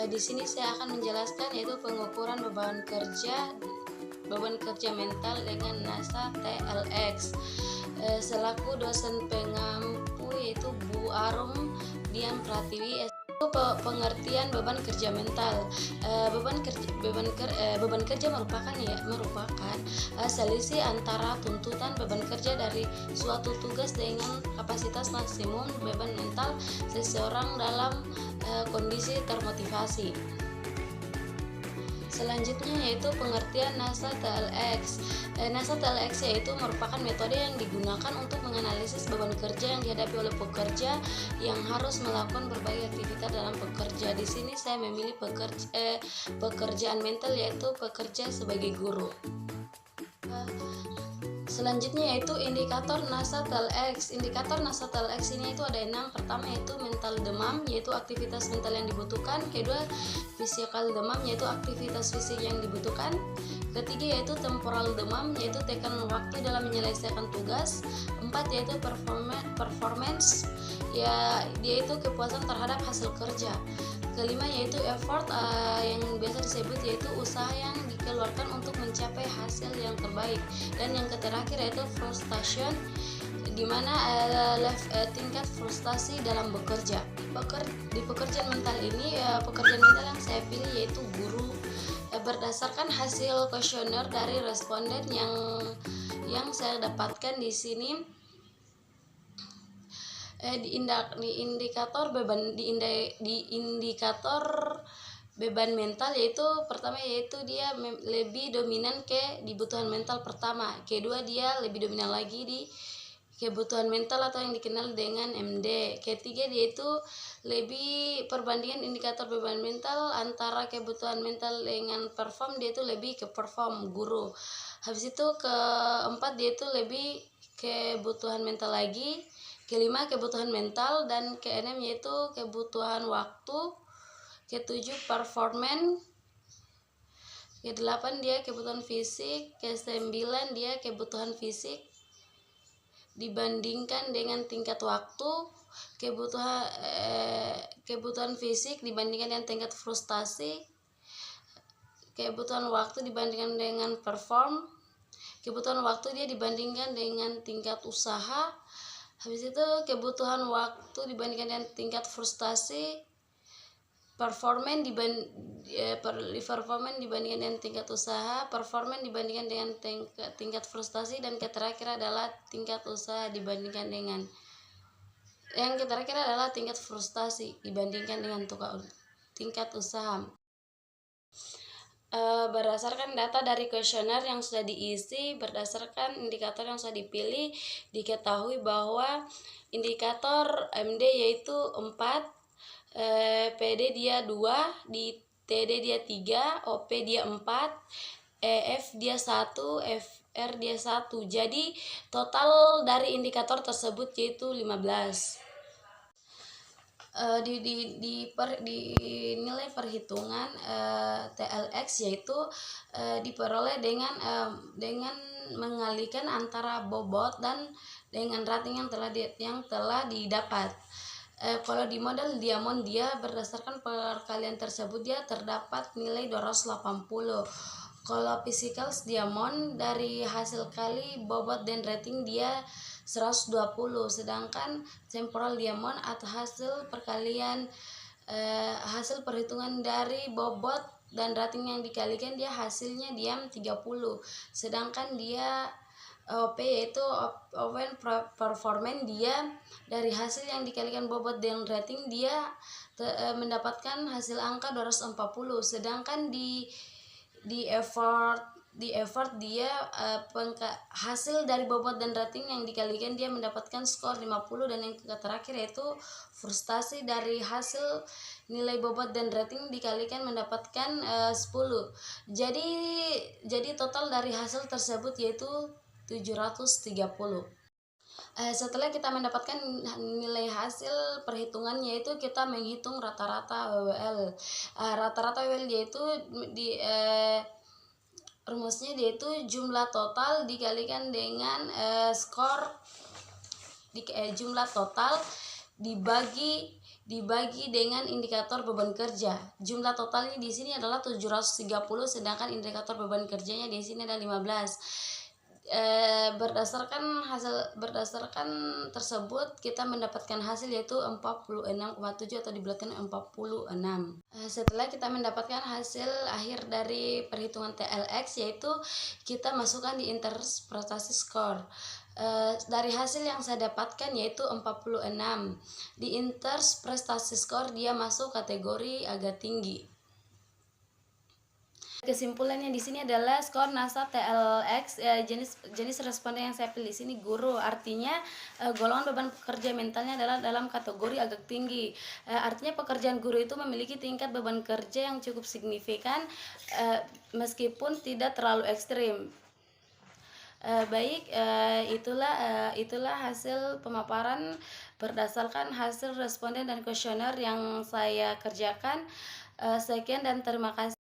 Di sini saya akan menjelaskan yaitu pengukuran beban kerja mental dengan NASA TLX. Selaku dosen pengampu yaitu Bu Arum Dian Pratiwi. Pengertian beban kerja mental. Beban kerja merupakan selisih antara tuntutan beban kerja dari suatu tugas dengan kapasitas maksimum beban mental seseorang dalam kondisi termotivasi. Selanjutnya yaitu pengertian NASA TLX. NASA TLX yaitu merupakan metode yang digunakan untuk menganalisis beban kerja yang dihadapi oleh pekerja yang harus melakukan berbagai aktivitas dalam bekerja. Di sini saya memilih pekerjaan mental yaitu pekerja sebagai guru. Selanjutnya yaitu indikator NASA TLX. Indikator NASA TLX ini itu ada 6. Pertama yaitu mental demam, yaitu aktivitas mental yang dibutuhkan. Kedua, physical demam, yaitu aktivitas fisik yang dibutuhkan. Ketiga yaitu temporal demam, yaitu tekanan waktu dalam menyelesaikan tugas. 4 yaitu performance, yaitu kepuasan terhadap hasil kerja. Kelima yaitu effort, yang biasa disebut yaitu usaha yang dikeluarkan untuk mencapai hasil yang terbaik. Dan yang terakhir yaitu frustration, di mana tingkat frustasi dalam bekerja. Di pekerjaan mental ini, pekerjaan mental yang saya pilih yaitu guru. Berdasarkan hasil kuesioner dari responden yang saya dapatkan di sini, di indikator beban mental yaitu pertama yaitu dia lebih dominan ke dibutuhan mental pertama. Kedua dia lebih dominan lagi di kebutuhan mental atau yang dikenal dengan MD. Ketiga dia itu lebih perbandingan indikator beban mental antara kebutuhan mental dengan perform, dia itu lebih ke perform guru. Habis itu keempat dia itu lebih kebutuhan mental lagi. Kelima kebutuhan mental, dan keenam yaitu kebutuhan waktu. Ketujuh performance. Kedelapan dia kebutuhan fisik. Kesembilan dia kebutuhan fisik dibandingkan dengan tingkat waktu. Kebutuhan fisik dibandingkan dengan tingkat frustasi. Kebutuhan waktu dibandingkan dengan perform. Kebutuhan waktu dia dibandingkan dengan tingkat usaha. Habis itu kebutuhan waktu dibandingkan dengan tingkat frustasi. Performance dibandingkan dengan tingkat usaha. Performance dibandingkan dengan tingkat frustasi. Dan terakhir adalah tingkat usaha dibandingkan dengan tingkat frustasi dibandingkan dengan tingkat usaha. Berdasarkan data dari kuesioner yang sudah diisi, berdasarkan indikator yang sudah dipilih, diketahui bahwa indikator MD yaitu 4, PD dia 2, di TD dia 3, OP dia 4, EF dia 1, FR dia 1. Jadi total dari indikator tersebut yaitu 15. Di nilai perhitungan TLX yaitu diperoleh dengan mengalihkan antara bobot dan dengan rating yang telah didapat. Kalau di model Diamond dia berdasarkan perkalian tersebut dia terdapat nilai 280. Kalau physical Diamond dari hasil kali bobot dan rating dia 120, sedangkan temporal Diamond atau hasil perkalian hasil perhitungan dari bobot dan rating yang dikalikan dia hasilnya dia 30, sedangkan dia OP yaitu open performance dia dari hasil yang dikalikan bobot dan rating dia mendapatkan hasil angka 240, sedangkan di effort dia hasil dari bobot dan rating yang dikalikan dia mendapatkan skor 50, dan yang terakhir yaitu frustasi dari hasil nilai bobot dan rating dikalikan mendapatkan 10. Jadi total dari hasil tersebut yaitu 730. Setelah kita mendapatkan nilai hasil perhitungan yaitu kita menghitung rata-rata WWL. Rata-rata WWL yaitu rumusnya yaitu jumlah total dikalikan dengan jumlah total dibagi dibagi dengan indikator beban kerja. Jumlah totalnya di sini adalah 730, sedangkan indikator beban kerjanya di sini ada 15. Berdasarkan tersebut kita mendapatkan hasil yaitu 46,7 atau dibulatkan 46. Setelah kita mendapatkan hasil akhir dari perhitungan TLX, yaitu kita masukkan di interpretasi skor. Dari hasil yang saya dapatkan yaitu 46. Di interpretasi skor dia masuk kategori agak tinggi. Kesimpulannya di sini adalah skor NASA TLX jenis responden yang saya pilih di sini guru, artinya golongan beban pekerja mentalnya adalah dalam kategori agak tinggi. Artinya pekerjaan guru itu memiliki tingkat beban kerja yang cukup signifikan meskipun tidak terlalu ekstrim. Itulah hasil pemaparan berdasarkan hasil responden dan kuesioner yang saya kerjakan. Sekian dan terima kasih.